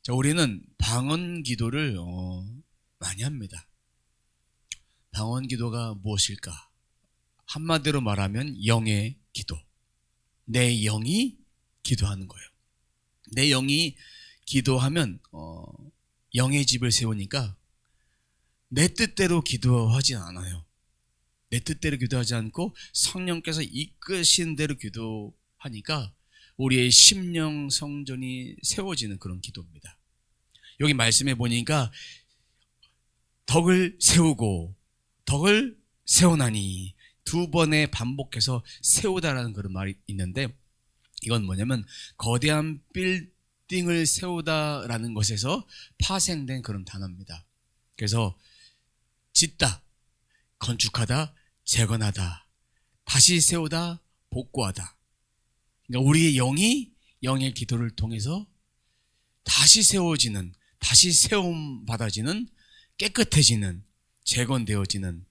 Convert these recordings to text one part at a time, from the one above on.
자, 우리는 방언 기도를 많이 합니다. 방언 기도가 무엇일까? 한마디로 말하면 영의 기도. 내 영이 기도하는 거예요. 내 영이 기도하면 영의 집을 세우니까 내 뜻대로 기도하진 않아요. 내 뜻대로 기도하지 않고 성령께서 이끄신 대로 기도하니까 우리의 심령 성전이 세워지는 그런 기도입니다. 여기 말씀해 보니까 덕을 세우고 덕을 세우나니 두 번에 반복해서 세우다라는 그런 말이 있는데, 이건 뭐냐면 거대한 빌딩을 세우다라는 것에서 파생된 그런 단어입니다. 그래서 짓다, 건축하다, 재건하다, 다시 세우다, 복구하다. 그러니까 우리의 영이 영의 기도를 통해서 다시 세워지는, 다시 세움 받아지는, 깨끗해지는, 재건되어지는,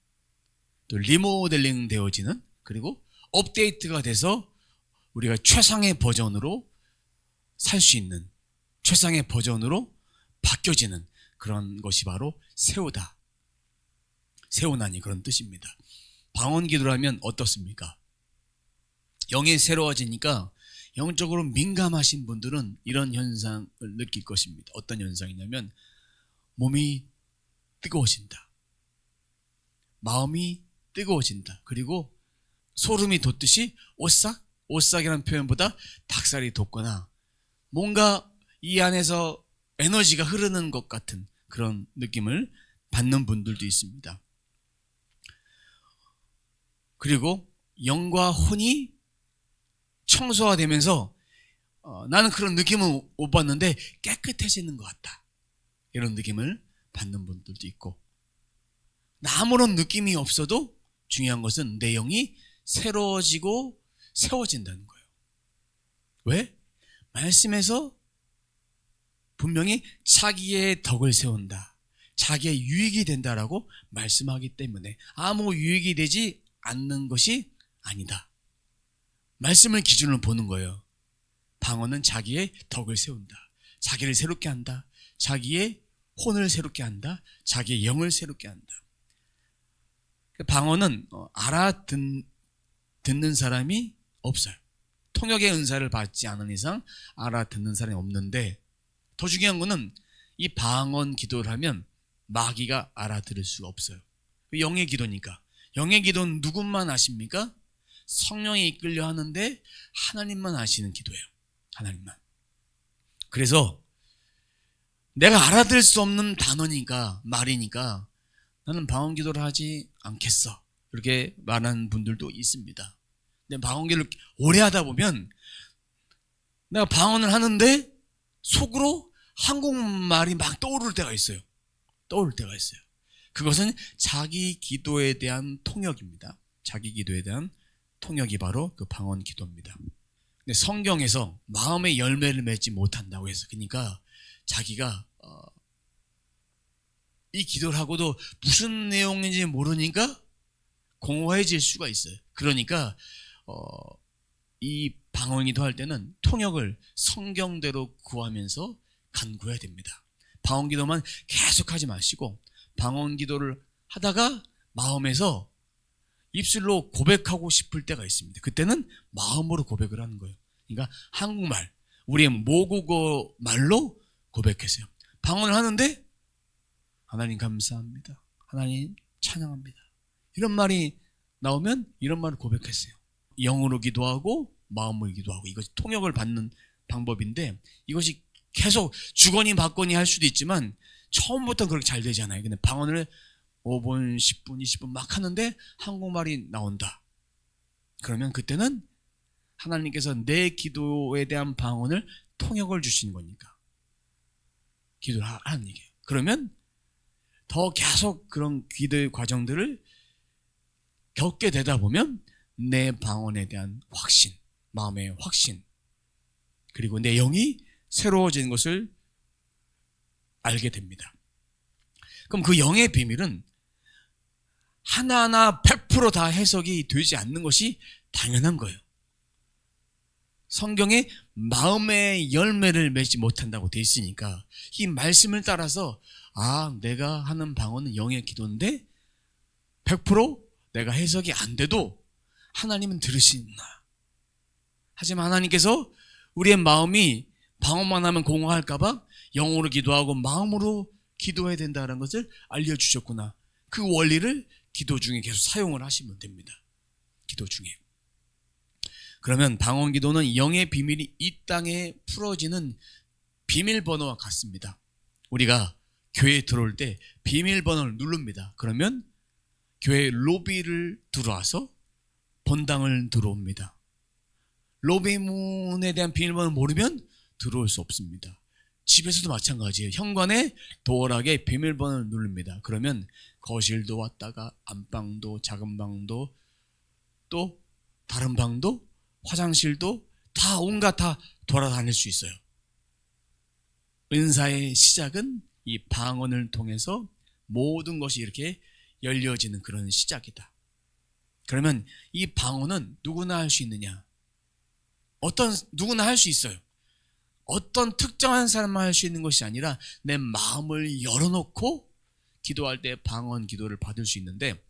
또 리모델링 되어지는, 그리고 업데이트가 돼서 우리가 최상의 버전으로 살 수 있는, 최상의 버전으로 바뀌어지는 그런 것이 바로 세우다, 세우나니 그런 뜻입니다. 방언 기도를 하면 어떻습니까? 영이 새로워지니까 영적으로 민감하신 분들은 이런 현상을 느낄 것입니다. 어떤 현상이냐면 몸이 뜨거워진다, 마음이 뜨거워진다, 그리고 소름이 돋듯이 오싹이라는 표현보다 닭살이 돋거나 뭔가 이 안에서 에너지가 흐르는 것 같은 그런 느낌을 받는 분들도 있습니다. 그리고 영과 혼이 청소화되면서 나는 그런 느낌은 못 받는데 깨끗해지는 것 같다, 이런 느낌을 받는 분들도 있고, 아무런 느낌이 없어도 중요한 것은 내 영이 새로워지고 세워진다는 거예요. 왜? 말씀에서 분명히 자기의 덕을 세운다, 자기의 유익이 된다라고 말씀하기 때문에 아무 유익이 되지 않는 것이 아니다. 말씀을 기준으로 보는 거예요. 방언은 자기의 덕을 세운다, 자기를 새롭게 한다, 자기의 혼을 새롭게 한다, 자기의 영을 새롭게 한다. 방언은 알아듣는 사람이 없어요. 통역의 은사를 받지 않은 이상 알아듣는 사람이 없는데, 더 중요한 거는 이 방언 기도를 하면 마귀가 알아들을 수가 없어요. 영의 기도니까. 영의 기도는 누구만 아십니까? 성령이 이끌려 하는데 하나님만 아시는 기도예요. 하나님만. 그래서 내가 알아들을 수 없는 단어니까, 말이니까 나는 방언 기도를 하지 않겠어, 이렇게 말하는 분들도 있습니다. 근데 방언 기도를 오래 하다 보면 내가 방언을 하는데 속으로 한국말이 막 떠오를 때가 있어요. 그것은 자기 기도에 대한 통역입니다. 자기 기도에 대한 통역이 바로 그 방언 기도입니다. 근데 성경에서 마음의 열매를 맺지 못한다고 해서, 그러니까 자기가 이 기도를 하고도 무슨 내용인지 모르니까 공허해질 수가 있어요. 그러니까 이 방언 기도할 때는 통역을 성경대로 구하면서 간구해야 됩니다. 방언 기도만 계속하지 마시고 방언 기도를 하다가 마음에서 입술로 고백하고 싶을 때가 있습니다. 그때는 마음으로 고백을 하는 거예요. 그러니까 한국말, 우리의 모국어 말로 고백했어요. 방언을 하는데 하나님 감사합니다, 하나님 찬양합니다, 이런 말이 나오면 이런 말을 고백했어요. 영으로 기도하고 마음으로 기도하고, 이것이 통역을 받는 방법인데, 이것이 계속 주거니 받거니 할 수도 있지만 처음부터 그렇게 잘 되잖아요. 근데 방언을 5분, 10분, 20분 막 하는데 한국말이 나온다. 그러면 그때는 하나님께서 내 기도에 대한 방언을 통역을 주신 거니까 기도를 하는 얘기예요. 그러면 더 계속 그런 기도의 과정들을 겪게 되다 보면 내 방언에 대한 확신, 마음의 확신, 그리고 내 영이 새로워지는 것을 알게 됩니다. 그럼 그 영의 비밀은 하나하나 100% 다 해석이 되지 않는 것이 당연한 거예요. 성경에 마음의 열매를 맺지 못한다고 돼 있으니까 이 말씀을 따라서 내가 하는 방언은 영의 기도인데 100% 내가 해석이 안 돼도 하나님은 들으시나. 하지만 하나님께서 우리의 마음이 방언만 하면 공허할까봐 영어로 기도하고 마음으로 기도해야 된다는 것을 알려주셨구나. 그 원리를 기도 중에 계속 사용을 하시면 됩니다. 기도 중에. 그러면 방언 기도는 영의 비밀이 이 땅에 풀어지는 비밀번호와 같습니다. 우리가 교회에 들어올 때 비밀번호를 누릅니다. 그러면 교회 로비를 들어와서 본당을 들어옵니다. 로비 문에 대한 비밀번호를 모르면 들어올 수 없습니다. 집에서도 마찬가지예요. 현관에 도어락에 비밀번호를 누릅니다. 그러면 거실도 왔다가 안방도 작은 방도 또 다른 방도 화장실도 다 온갖 다 돌아다닐 수 있어요. 은사의 시작은 이 방언을 통해서 모든 것이 이렇게 열려지는 그런 시작이다. 그러면 이 방언은 누구나 할 수 있느냐? 누구나 할 수 있어요. 어떤 특정한 사람만 할 수 있는 것이 아니라 내 마음을 열어놓고 기도할 때 방언 기도를 받을 수 있는데,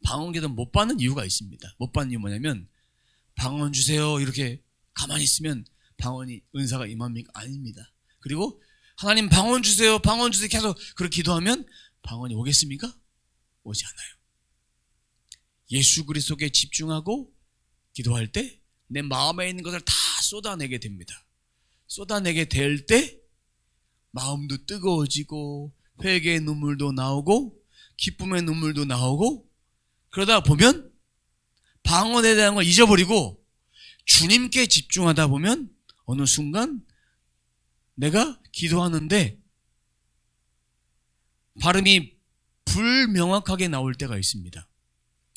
방언 기도는 못 받는 이유가 있습니다. 못 받는 이유 뭐냐면, 방언 주세요 이렇게 가만히 있으면 방언이 은사가 임합니까? 아닙니다. 그리고 하나님 방언 주세요 계속 그렇게 기도하면 방언이 오겠습니까? 오지 않아요. 예수 그리스도께 집중하고 기도할 때 내 마음에 있는 것을 다 쏟아내게 됩니다. 쏟아내게 될 때 마음도 뜨거워지고 회개의 눈물도 나오고 기쁨의 눈물도 나오고, 그러다 보면 방언에 대한 걸 잊어버리고 주님께 집중하다 보면 어느 순간 내가 기도하는데 발음이 불명확하게 나올 때가 있습니다.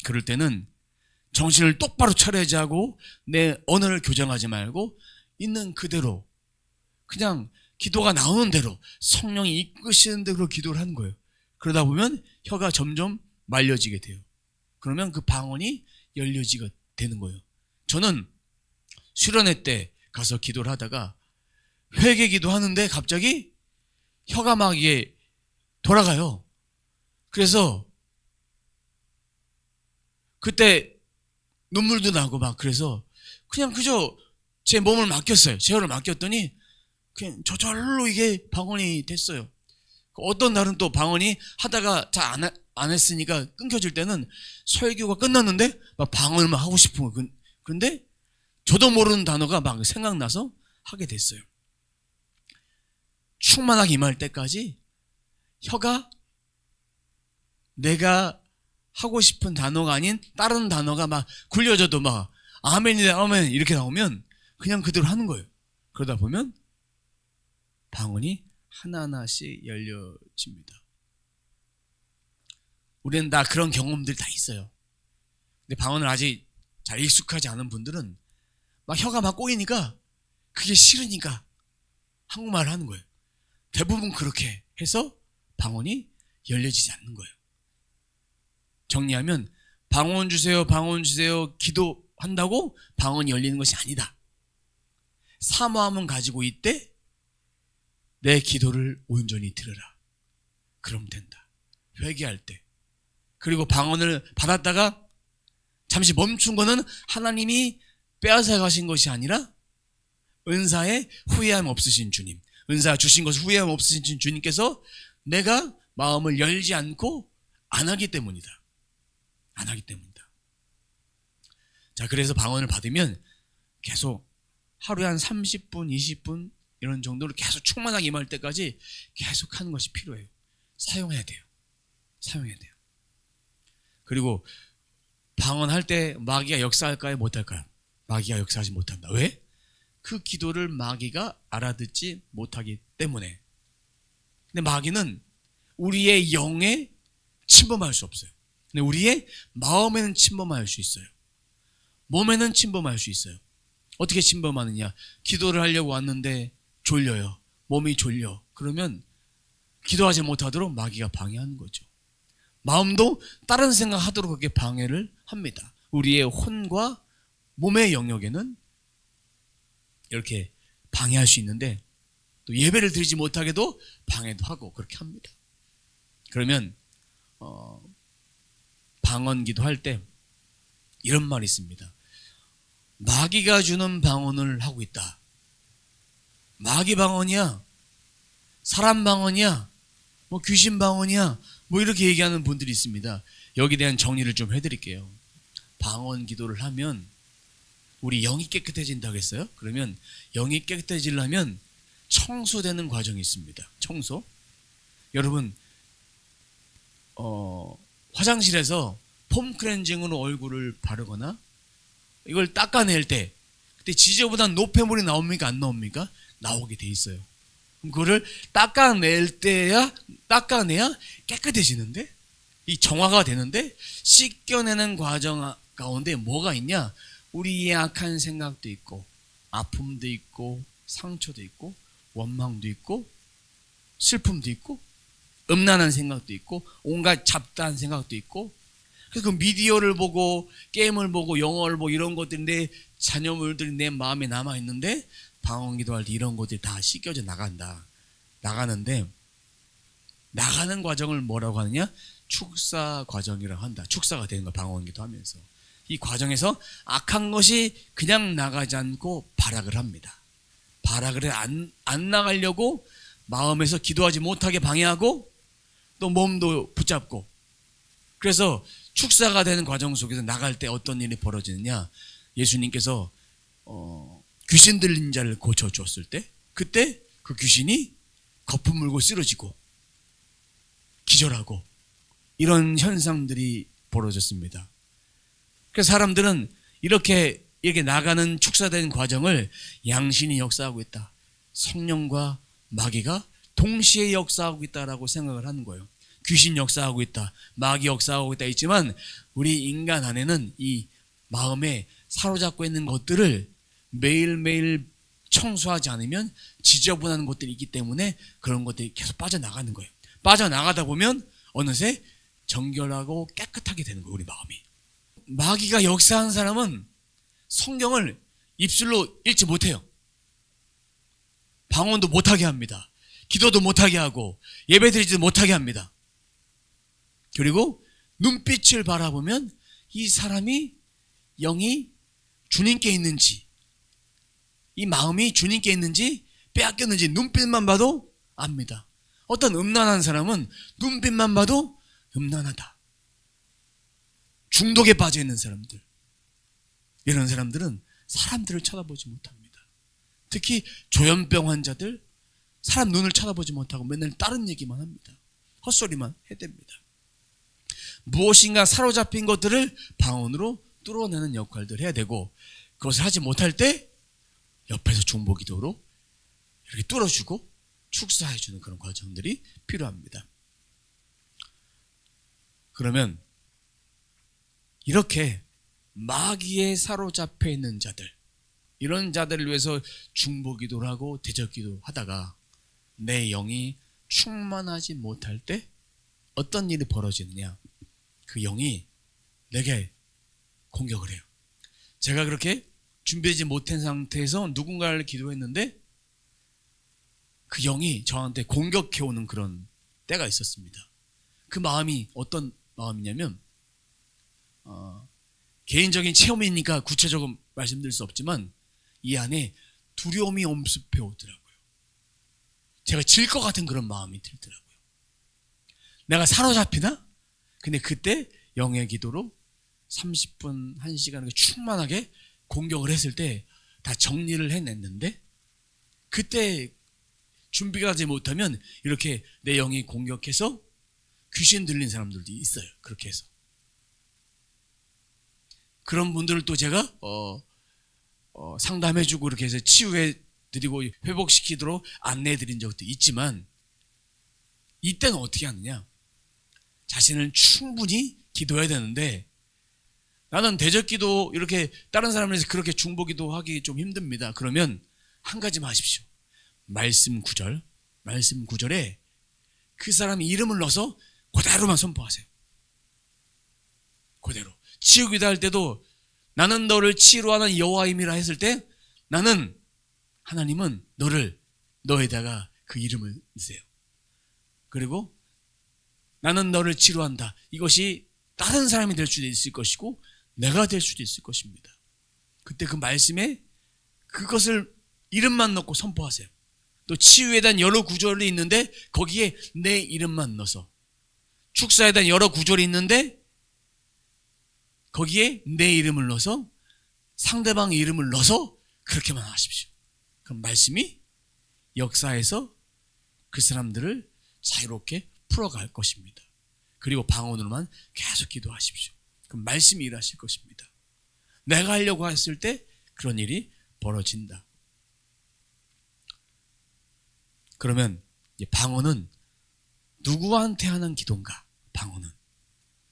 그럴 때는 정신을 똑바로 차려야지 하고 내 언어를 교정하지 말고 있는 그대로 그냥 기도가 나오는 대로 성령이 이끄시는 대로 기도를 하는 거예요. 그러다 보면 혀가 점점 말려지게 돼요. 그러면 그 방언이 열려지게 되는 거예요. 저는 수련회 때 가서 기도를 하다가 회개 기도하는데 갑자기 혀가 막 이게 돌아가요. 그래서 그때 눈물도 나고 막, 그래서 그냥 그저 제 몸을 맡겼어요. 제 혀를 맡겼더니 그냥 저절로 이게 방언이 됐어요. 어떤 날은 또 방언이 하다가 잘 안 했으니까 끊겨질 때는 설교가 끝났는데 막 방언을 막 하고 싶은 거예요. 그런데 저도 모르는 단어가 막 생각나서 하게 됐어요. 충만하게 임할 때까지 혀가 내가 하고 싶은 단어가 아닌 다른 단어가 막 굴려져도 막 아멘이다 아멘 이렇게 나오면 그냥 그대로 하는 거예요. 그러다 보면 방언이 하나하나씩 열려집니다. 우리는 다 그런 경험들이 다 있어요. 근데 방언을 아직 잘 익숙하지 않은 분들은 막 혀가 막 꼬이니까 그게 싫으니까 한국말을 하는 거예요. 대부분 그렇게 해서 방언이 열려지지 않는 거예요. 정리하면 방언 주세요 기도한다고 방언이 열리는 것이 아니다. 사모함은 가지고 있되 내 기도를 온전히 들으라. 그럼 된다. 회개할 때. 그리고 방언을 받았다가 잠시 멈춘 거는 하나님이 빼앗아 가신 것이 아니라 은사에 후회함 없으신 주님, 은사 주신 것을 후회함 없으신 주님께서 내가 마음을 열지 않고 안 하기 때문이다. 안 하기 때문이다. 자, 그래서 방언을 받으면 계속 하루에 한 30분, 20분 이런 정도로 계속 충만하게 임할 때까지 계속 하는 것이 필요해요. 사용해야 돼요. 사용해야 돼요. 그리고 방언할 때 마귀가 역사할까요? 못할까요? 마귀가 역사하지 못한다. 왜? 그 기도를 마귀가 알아듣지 못하기 때문에. 근데 마귀는 우리의 영에 침범할 수 없어요. 근데 우리의 마음에는 침범할 수 있어요. 몸에는 침범할 수 있어요. 어떻게 침범하느냐? 기도를 하려고 왔는데 졸려요. 몸이 졸려. 그러면 기도하지 못하도록 마귀가 방해하는 거죠. 마음도 다른 생각하도록 그렇게 방해를 합니다. 우리의 혼과 몸의 영역에는 이렇게 방해할 수 있는데, 또 예배를 드리지 못하게도 방해도 하고 그렇게 합니다. 그러면 방언기도 할 때 이런 말이 있습니다. 마귀가 주는 방언을 하고 있다. 마귀 방언이야, 사람 방언이야, 뭐 귀신 방언이야, 뭐 이렇게 얘기하는 분들이 있습니다. 여기에 대한 정리를 좀 해드릴게요. 방언 기도를 하면 우리 영이 깨끗해진다고 했어요. 그러면 영이 깨끗해지려면 청소되는 과정이 있습니다. 청소. 여러분 화장실에서 폼 클렌징으로 얼굴을 바르거나 이걸 닦아낼 때 그때 지저분한 노폐물이 나옵니까? 안 나옵니까? 나오게 돼 있어요. 그럼 그거를 닦아내야 깨끗해지는데, 이 정화가 되는데, 씻겨내는 과정 가운데 뭐가 있냐? 우리의 악한 생각도 있고, 아픔도 있고, 상처도 있고, 원망도 있고, 슬픔도 있고, 음란한 생각도 있고, 온갖 잡다한 생각도 있고. 그래서 그 미디어를 보고 게임을 보고 영화를 보고 이런 것들이 내 자녀물들이 내 마음에 남아있는데, 방언기도할 때 이런 것들이 다 씻겨져 나가는데, 나가는 과정을 뭐라고 하느냐? 축사 과정이라고 한다. 축사가 되는 거야, 방언기도 하면서. 이 과정에서 악한 것이 그냥 나가지 않고 발악을 합니다. 발악을 안 나가려고 마음에서 기도하지 못하게 방해하고, 또 몸도 붙잡고. 그래서 축사가 되는 과정 속에서 나갈 때 어떤 일이 벌어지느냐? 예수님께서 귀신 들린 자를 고쳐주었을 때, 그때 그 귀신이 거품 물고 쓰러지고 기절하고 이런 현상들이 벌어졌습니다. 그래서 사람들은 이렇게 나가는 축사된 과정을 양신이 역사하고 있다, 성령과 마귀가 동시에 역사하고 있다라고 생각을 하는 거예요. 귀신 역사하고 있다, 마귀 역사하고 있다 있지만, 우리 인간 안에는 이 마음에 사로잡고 있는 것들을 매일매일 청소하지 않으면 지저분한 것들이 있기 때문에 그런 것들이 계속 빠져나가는 거예요. 빠져나가다 보면 어느새 정결하고 깨끗하게 되는 거예요, 우리 마음이. 마귀가 역사한 사람은 성경을 입술로 읽지 못해요. 방언도 못하게 합니다. 기도도 못하게 하고 예배드리지도 못하게 합니다. 그리고 눈빛을 바라보면 이 사람이 영이 주님께 있는지, 이 마음이 주님께 있는지 빼앗겼는지 눈빛만 봐도 압니다. 어떤 음란한 사람은 눈빛만 봐도 음란하다. 중독에 빠져 있는 사람들, 이런 사람들은 사람들을 쳐다보지 못합니다. 특히 조현병 환자들, 사람 눈을 쳐다보지 못하고 맨날 다른 얘기만 합니다. 헛소리만 해댑니다. 무엇인가 사로잡힌 것들을 방언으로 뚫어내는 역할들을 해야 되고, 그것을 하지 못할 때 옆에서 중보기도로 이렇게 뚫어주고 축사해주는 그런 과정들이 필요합니다. 그러면 이렇게 마귀에 사로잡혀 있는 자들, 이런 자들을 위해서 중보기도를 하고 대적기도 하다가 내 영이 충만하지 못할 때 어떤 일이 벌어지느냐? 그 영이 내게 공격을 해요. 제가 그렇게 준비하지 못한 상태에서 누군가를 기도했는데 그 영이 저한테 공격해오는 그런 때가 있었습니다. 그 마음이 어떤 마음이냐면, 개인적인 체험이니까 구체적으로 말씀드릴 수 없지만 이 안에 두려움이 엄습해 오더라고요. 제가 질 것 같은 그런 마음이 들더라고요. 내가 사로잡히나? 근데 그때 영의 기도로 30분, 1시간 충만하게 공격을 했을 때 다 정리를 해냈는데, 그때 준비가 하지 못하면 이렇게 내 영이 공격해서 귀신 들린 사람들도 있어요. 그렇게 해서. 그런 분들을 또 제가 상담해주고 이렇게 해서 치유해드리고 회복시키도록 안내해드린 적도 있지만, 이때는 어떻게 하느냐? 자신을 충분히 기도해야 되는데, 나는 대적기도 이렇게 다른 사람을 위해서 그렇게 중보기도 하기 좀 힘듭니다. 그러면 한 가지만 하십시오. 말씀 구절에 그 사람의 이름을 넣어서 그대로만 선포하세요. 그대로. 치유기도 할 때도 나는 너를 치유하는 여호와임이라 했을 때 나는 하나님은 너에다가 그 이름을 넣으세요. 그리고 나는 너를 치료한다. 이것이 다른 사람이 될 수도 있을 것이고 내가 될 수도 있을 것입니다. 그때 그 말씀에 그것을 이름만 넣고 선포하세요. 또 치유에 대한 여러 구절이 있는데 거기에 내 이름만 넣어서, 축사에 대한 여러 구절이 있는데 거기에 내 이름을 넣어서, 상대방의 이름을 넣어서 그렇게만 하십시오. 그럼 말씀이 역사에서 그 사람들을 자유롭게 풀어갈 것입니다. 그리고 방언으로만 계속 기도하십시오. 그럼 말씀이 일하실 것입니다. 내가 하려고 했을 때 그런 일이 벌어진다. 그러면 방언은 누구한테 하는 기도인가?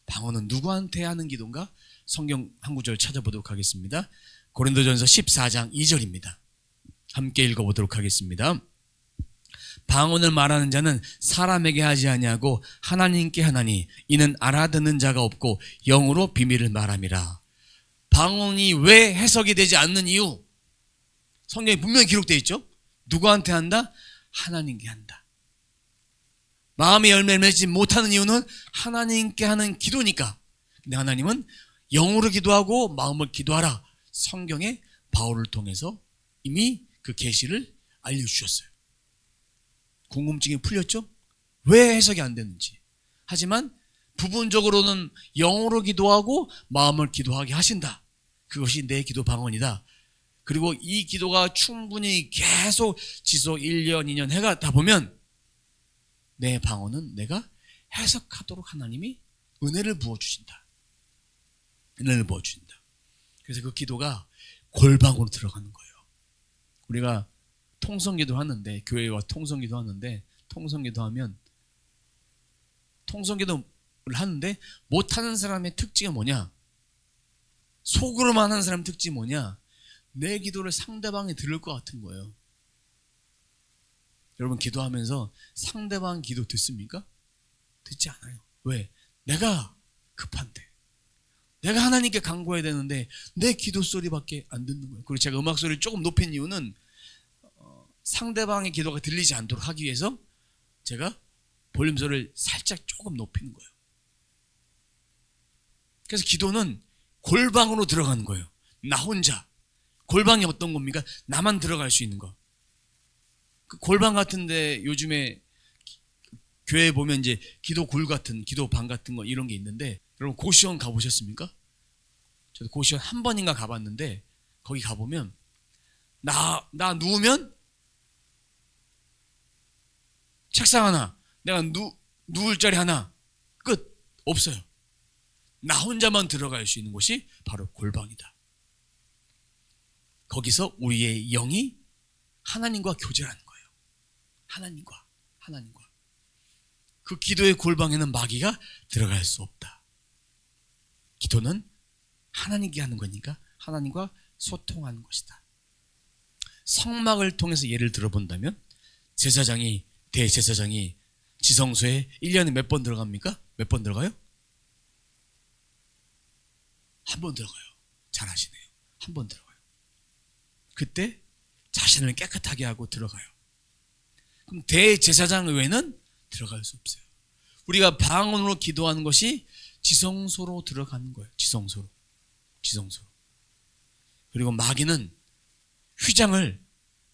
방언은 누구한테 하는 기도인가? 성경 한 구절 찾아보도록 하겠습니다. 고린도전서 14장 2절입니다. 함께 읽어보도록 하겠습니다. 방언을 말하는 자는 사람에게 하지 아니하고 하나님께 하나니 이는 알아듣는 자가 없고 영으로 비밀을 말함이라. 방언이 왜 해석이 되지 않는 이유, 성경에 분명히 기록되어 있죠. 누구한테 한다? 하나님께 한다. 마음의 열매를 맺지 못하는 이유는 하나님께 하는 기도니까. 근데 하나님은 영으로 기도하고 마음을 기도하라. 성경에 바울을 통해서 이미 그 계시를 알려주셨어요. 궁금증이 풀렸죠? 왜 해석이 안 되는지. 하지만 부분적으로는 영으로 기도하고 마음을 기도하게 하신다. 그것이 내 기도 방언이다. 그리고 이 기도가 충분히 계속 지속 1년, 2년 해가다 보면 내 방언은 내가 해석하도록 하나님이 은혜를 부어주신다. 은혜를 부어주신다. 그래서 그 기도가 골방으로 들어가는 거예요. 우리가 통성기도 하는데, 교회와 통성기도 하는데, 통성기도 통성기도를 하는데 못하는 사람의 특징이 뭐냐? 속으로만 하는 사람의 특징이 뭐냐? 내 기도를 상대방이 들을 것 같은 거예요. 여러분 기도하면서 상대방 기도 듣습니까? 듣지 않아요. 왜? 내가 급한데, 내가 하나님께 간구해야 되는데 내 기도 소리밖에 안 듣는 거예요. 그리고 제가 음악 소리를 조금 높인 이유는 상대방의 기도가 들리지 않도록 하기 위해서 제가 볼륨 소리를 살짝 조금 높이는 거예요. 그래서 기도는 골방으로 들어가는 거예요. 나 혼자. 골방이 어떤 겁니까? 나만 들어갈 수 있는 거. 그 골방 같은데 요즘에 교회에 보면 이제 기도굴 같은, 기도방 같은 거 이런 게 있는데, 여러분 고시원 가보셨습니까? 저도 고시원 한 번인가 가봤는데 거기 가보면 나 누우면 책상 하나, 내가 누울 자리 하나, 끝. 없어요. 나 혼자만 들어갈 수 있는 곳이 바로 골방이다. 거기서 우리의 영이 하나님과 교제하는 거예요. 하나님과. 그 기도의 골방에는 마귀가 들어갈 수 없다. 기도는 하나님께 하는 거니까 하나님과 소통하는 것이다. 성막을 통해서 예를 들어본다면 대제사장이 지성소에 1년에 몇 번 들어갑니까? 몇 번 들어가요? 한 번 들어가요. 잘하시네요. 한 번 들어가요. 그때 자신을 깨끗하게 하고 들어가요. 그럼 대제사장 외에는 들어갈 수 없어요. 우리가 방언으로 기도하는 것이 지성소로 들어가는 거예요. 지성소로. 그리고 마귀는 휘장을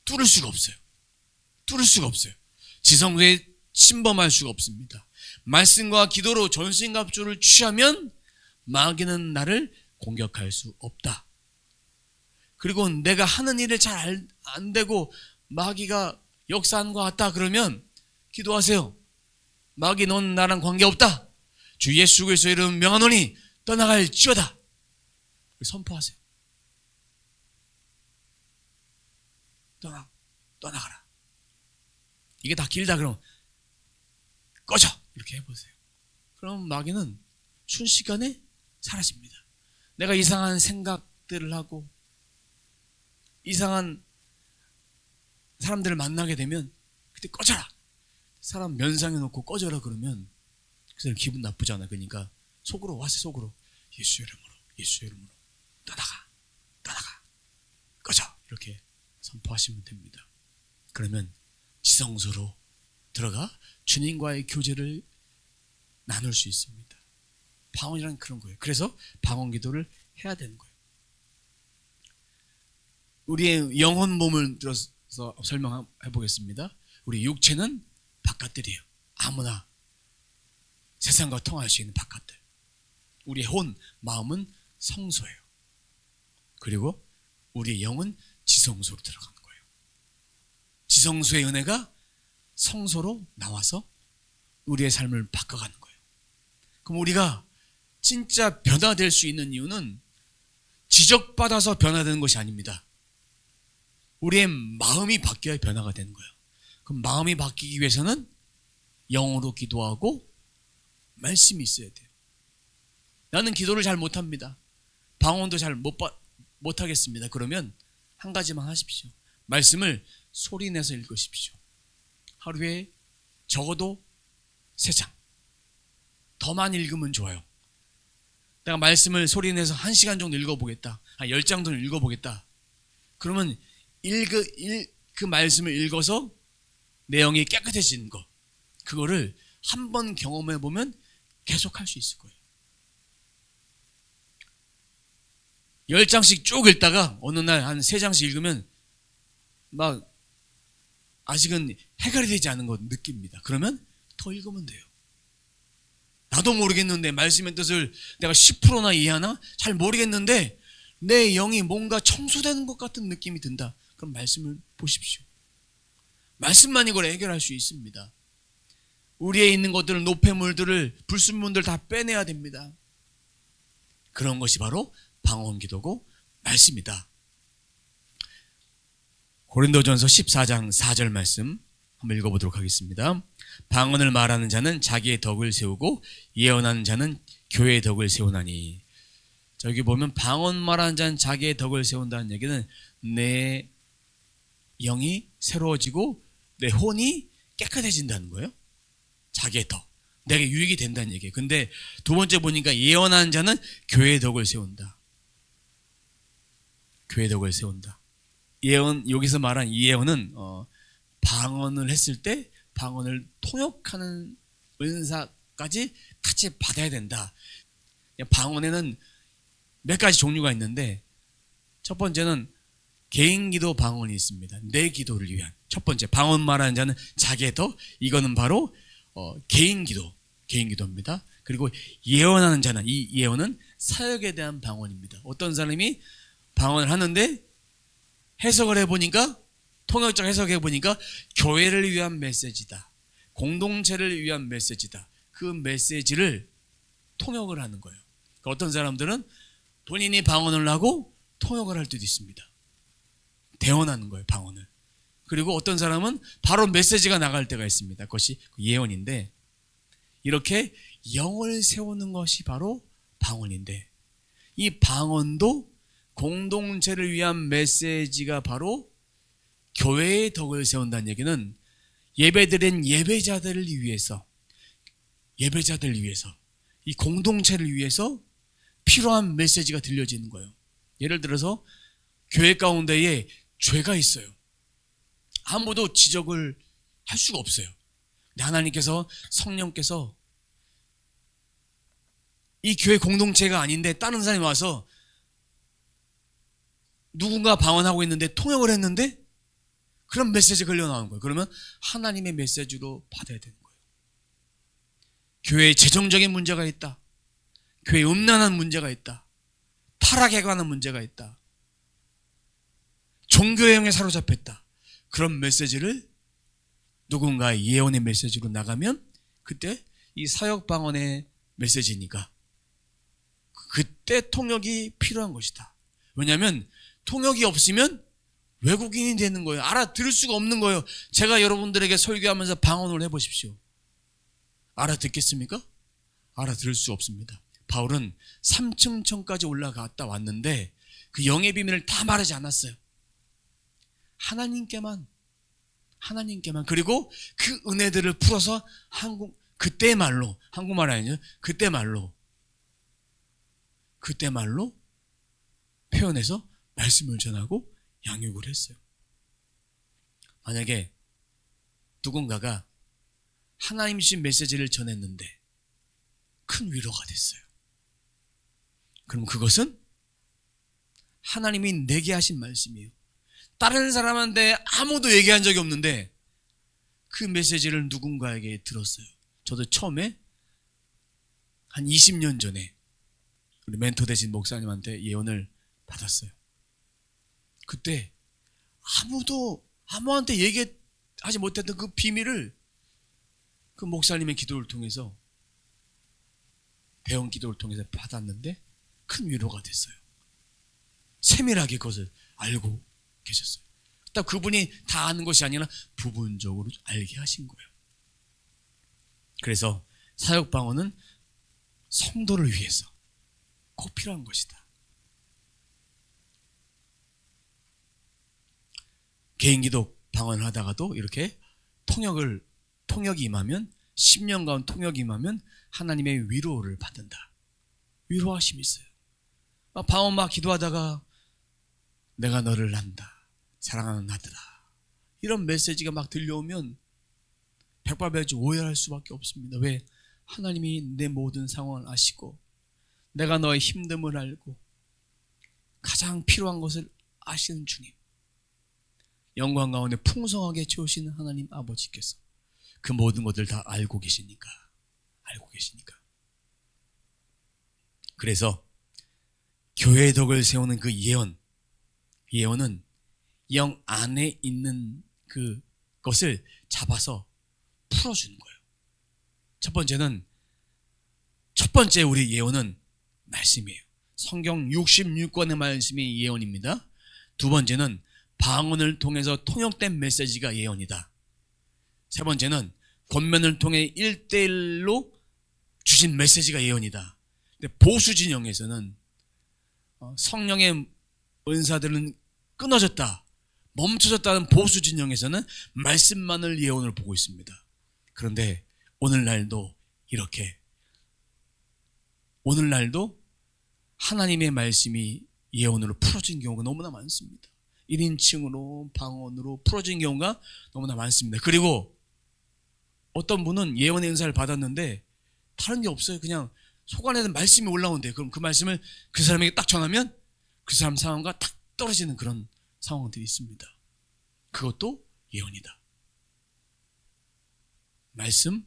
뚫을 수가 없어요. 지성소에 침범할 수가 없습니다. 말씀과 기도로 전신갑주를 취하면 마귀는 나를 공격할 수 없다. 그리고 내가 하는 일을 잘 안 되고 마귀가 역사하는 것 같다 그러면 기도하세요. 마귀 넌 나랑 관계없다. 주 예수 그리스도의 이름 명하노니 떠나갈지어다. 선포하세요. 떠나가라. 이게 다 길다 그러면 꺼져 이렇게 해보세요. 그럼 마귀는 순식간에 사라집니다. 내가 이상한 생각들을 하고 이상한 사람들을 만나게 되면 그때 꺼져라. 사람 면상에 놓고 꺼져라 그러면 그 사람 기분 나쁘잖아. 그러니까 속으로 와서 속으로 예수 이름으로 떠나가 꺼져 이렇게 선포하시면 됩니다. 그러면 지성소로 들어가 주님과의 교제를 나눌 수 있습니다. 방언이란 그런 거예요. 그래서 방언 기도를 해야 되는 거예요. 우리의 영혼 몸을 들어서 설명해 보겠습니다. 우리 육체는 바깥들이에요. 아무나 세상과 통할 수 있는 바깥들. 우리의 혼, 마음은 성소예요. 그리고 우리의 영은 지성소로 들어가는 거예요. 지성소의 은혜가 성소로 나와서 우리의 삶을 바꿔가는 거예요. 그럼 우리가 진짜 변화될 수 있는 이유는 지적받아서 변화되는 것이 아닙니다. 우리의 마음이 바뀌어야 변화가 되는 거예요. 그럼 마음이 바뀌기 위해서는 영어로 기도하고 말씀이 있어야 돼요. 나는 기도를 잘 못합니다. 방언도 잘 못하겠습니다. 그러면 한 가지만 하십시오. 말씀을 소리내서 읽으십시오. 하루에 적어도 3장. 더 많이 읽으면 좋아요. 내가 말씀을 소리내서 1시간 정도 읽어보겠다. 10장 정도 읽어보겠다. 그러면 그 말씀을 읽어서 내용이 깨끗해지는 거, 그거를 한번 경험해보면 계속 할 수 있을 거예요. 10장씩 쭉 읽다가 어느 날 한 3장씩 읽으면 막 아직은 해결이 되지 않은 거 느낍니다. 그러면 더 읽으면 돼요. 나도 모르겠는데 말씀의 뜻을 내가 10%나 이해하나? 잘 모르겠는데 내 영이 뭔가 청소되는 것 같은 느낌이 든다. 그럼 말씀을 보십시오. 말씀만 이걸 해결할 수 있습니다. 우리에 있는 것들을, 노폐물들을, 불순물들 다 빼내야 됩니다. 그런 것이 바로 방언 기도고 말씀이다. 고린도전서 14장 4절 말씀 한번 읽어보도록 하겠습니다. 방언을 말하는 자는 자기의 덕을 세우고 예언하는 자는 교회의 덕을 세우나니. 저기 보면 방언 말하는 자는 자기의 덕을 세운다는 얘기는 내 영이 새로워지고 내 혼이 깨끗해진다는 거예요. 자기의 덕, 내게 유익이 된다는 얘기예요. 근데 두 번째 보니까 예언하는 자는 교회의 덕을 세운다. 교회의 덕을 세운다. 예언, 여기서 말한 이 예언은 방언을 했을 때 방언을 통역하는 은사까지 같이 받아야 된다. 방언에는 몇 가지 종류가 있는데 첫 번째는 개인기도 방언이 있습니다. 내 기도를 위한. 첫 번째, 방언 말하는 자는 자기의 덕, 이거는 바로 개인기도입니다. 그리고 예언하는 자는, 이 예언은 사역에 대한 방언입니다. 어떤 사람이 방언을 하는데 해석을 해보니까, 통역적 해석해보니까 교회를 위한 메시지다, 공동체를 위한 메시지다, 그 메시지를 통역을 하는 거예요. 그러니까 어떤 사람들은 본인이 방언을 하고 통역을 할 때도 있습니다. 대언하는 거예요, 방언을. 그리고 어떤 사람은 바로 메시지가 나갈 때가 있습니다. 그것이 예언인데, 이렇게 영을 세우는 것이 바로 방언인데, 이 방언도 공동체를 위한 메시지가 바로 교회의 덕을 세운다는 얘기는 예배드린 예배자들을 위해서, 이 공동체를 위해서 필요한 메시지가 들려지는 거예요. 예를 들어서 교회 가운데에 죄가 있어요. 아무도 지적을 할 수가 없어요. 근데 하나님께서, 성령께서 이 교회 공동체가 아닌데 다른 사람이 와서 누군가 방언하고 있는데 통역을 했는데 그런 메시지가 흘러나오는 거예요. 그러면 하나님의 메시지로 받아야 되는 거예요. 교회에 재정적인 문제가 있다, 교회에 음란한 문제가 있다, 타락해 가는 문제가 있다, 종교형에 사로잡혔다, 그런 메시지를 누군가의 예언의 메시지로 나가면 그때 이 사역방언의 메시지니까 그때 통역이 필요한 것이다. 왜냐하면 통역이 없으면 외국인이 되는 거예요. 알아들을 수가 없는 거예요. 제가 여러분들에게 설교하면서 방언을 해보십시오. 알아듣겠습니까? 알아들을 수 없습니다. 바울은 3층 천까지 올라갔다 왔는데 그 영의 비밀을 다 말하지 않았어요. 하나님께만, 그리고 그 은혜들을 풀어서 그때 말로, 한국말 아니죠? 그때 말로 표현해서 말씀을 전하고 양육을 했어요. 만약에 누군가가 하나님 주신 메시지를 전했는데 큰 위로가 됐어요. 그럼 그것은 하나님이 내게 하신 말씀이에요. 다른 사람한테 아무도 얘기한 적이 없는데 그 메시지를 누군가에게 들었어요. 저도 처음에 한 20년 전에 우리 멘토 되신 목사님한테 예언을 받았어요. 그때 아무한테 얘기하지 못했던 그 비밀을 그 목사님의 기도를 통해서, 배운 기도를 통해서 받았는데 큰 위로가 됐어요. 세밀하게 그것을 알고 계셨어요. 딱 그분이 다 아는 것이 아니라 부분적으로 알게 하신 거예요. 그래서 사역방언은 성도를 위해서 꼭 필요한 것이다. 개인기도 방언을 하다가도 이렇게 통역이 임하면, 10년간 통역이 임하면 하나님의 위로를 받는다. 위로하심이 있어요. 방언 막 기도하다가 내가 너를 안다, 사랑하는 아들아, 이런 메시지가 막 들려오면 백발백중 오해할 수밖에 없습니다. 왜? 하나님이 내 모든 상황을 아시고 내가 너의 힘듦을 알고 가장 필요한 것을 아시는 주님, 영광 가운데 풍성하게 채우시는 하나님 아버지께서 그 모든 것들 다 알고 계시니까. 그래서 교회의 덕을 세우는 그 예언은 영 안에 있는 그것을 잡아서 풀어주는 거예요. 첫 번째 우리 예언은 말씀이에요. 성경 66권의 말씀이 예언입니다. 두 번째는 방언을 통해서 통역된 메시지가 예언이다. 세 번째는 권면을 통해 1대1로 주신 메시지가 예언이다. 근데 보수 진영에서는 성령의 은사들은 끊어졌다, 멈춰졌다는 보수 진영에서는 말씀만을 예언을 보고 있습니다. 그런데 오늘날도 하나님의 말씀이 예언으로 풀어진 경우가 너무나 많습니다. 1인칭으로 방언으로 풀어진 경우가 너무나 많습니다. 그리고 어떤 분은 예언의 은사를 받았는데 다른 게 없어요. 그냥 속 안에는 말씀이 올라오는데, 그럼 그 말씀을 그 사람에게 딱 전하면 그 사람 상황과 딱 떨어지는 그런 상황들이 있습니다. 그것도 예언이다. 말씀,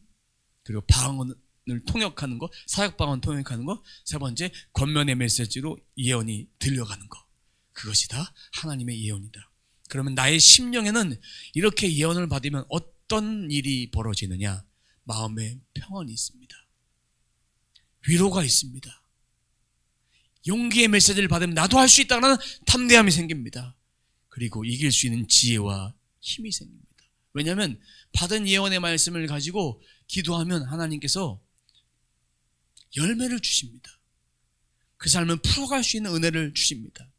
그리고 방언을 통역하는 것, 사역방언 통역하는 것, 세 번째 권면의 메시지로 예언이 들려가는 것, 그것이 다 하나님의 예언이다. 그러면 나의 심령에는 이렇게 예언을 받으면 어떤 일이 벌어지느냐? 마음에 평안이 있습니다. 위로가 있습니다. 용기의 메시지를 받으면 나도 할 수 있다는 담대함이 생깁니다. 그리고 이길 수 있는 지혜와 힘이 생깁니다. 왜냐하면 받은 예언의 말씀을 가지고 기도하면 하나님께서 열매를 주십니다. 그 삶을 풀어갈 수 있는 은혜를 주십니다.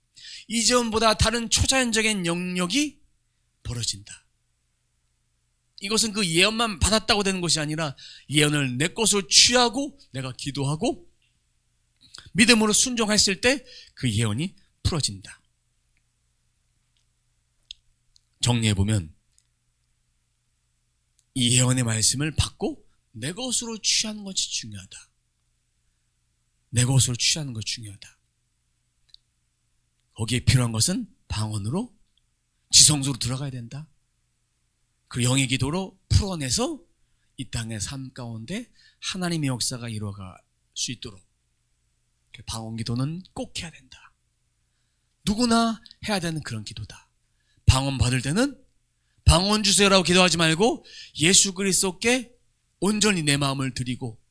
이전보다 다른 초자연적인 영역이 벌어진다. 이것은 그 예언만 받았다고 되는 것이 아니라 예언을 내 것으로 취하고 내가 기도하고 믿음으로 순종했을 때 그 예언이 풀어진다. 정리해보면 이 예언의 말씀을 받고 내 것으로 취하는 것이 중요하다. 내 것으로 취하는 것이 중요하다. 거기에 필요한 것은 방언으로 지성소로 들어가야 된다. 그 영의 기도로 풀어내서 이 땅의 삶 가운데 하나님의 역사가 이루어갈 수 있도록 방언 기도는 꼭 해야 된다. 누구나 해야 되는 그런 기도다. 방언 받을 때는 방언 주세요라고 기도하지 말고 예수 그리스도께 온전히 내 마음을 드리고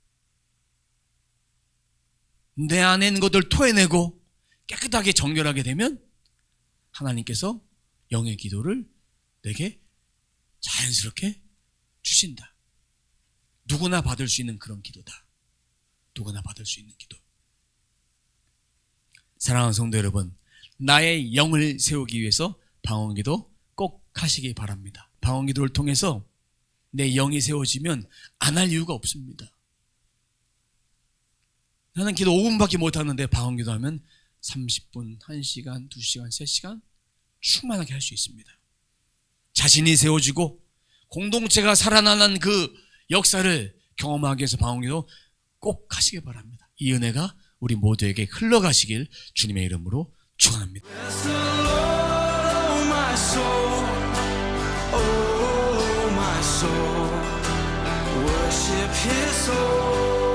내 안에 있는 것들 토해내고 깨끗하게 정결하게 되면 하나님께서 영의 기도를 내게 자연스럽게 주신다. 누구나 받을 수 있는 그런 기도다. 누구나 받을 수 있는 기도. 사랑하는 성도 여러분, 나의 영을 세우기 위해서 방언기도 꼭 하시기 바랍니다. 방언기도를 통해서 내 영이 세워지면 안 할 이유가 없습니다. 나는 기도 5분밖에 못하는데 방언기도 하면 30분, 1시간, 2시간, 3시간 충만하게 할 수 있습니다. 자신이 세워지고 공동체가 살아나는 그 역사를 경험하기 위해서 방언기도 꼭 하시길 바랍니다. 이 은혜가 우리 모두에게 흘러가시길 주님의 이름으로 축원합니다. Bless the Lord, oh my soul, oh my soul, worship His holy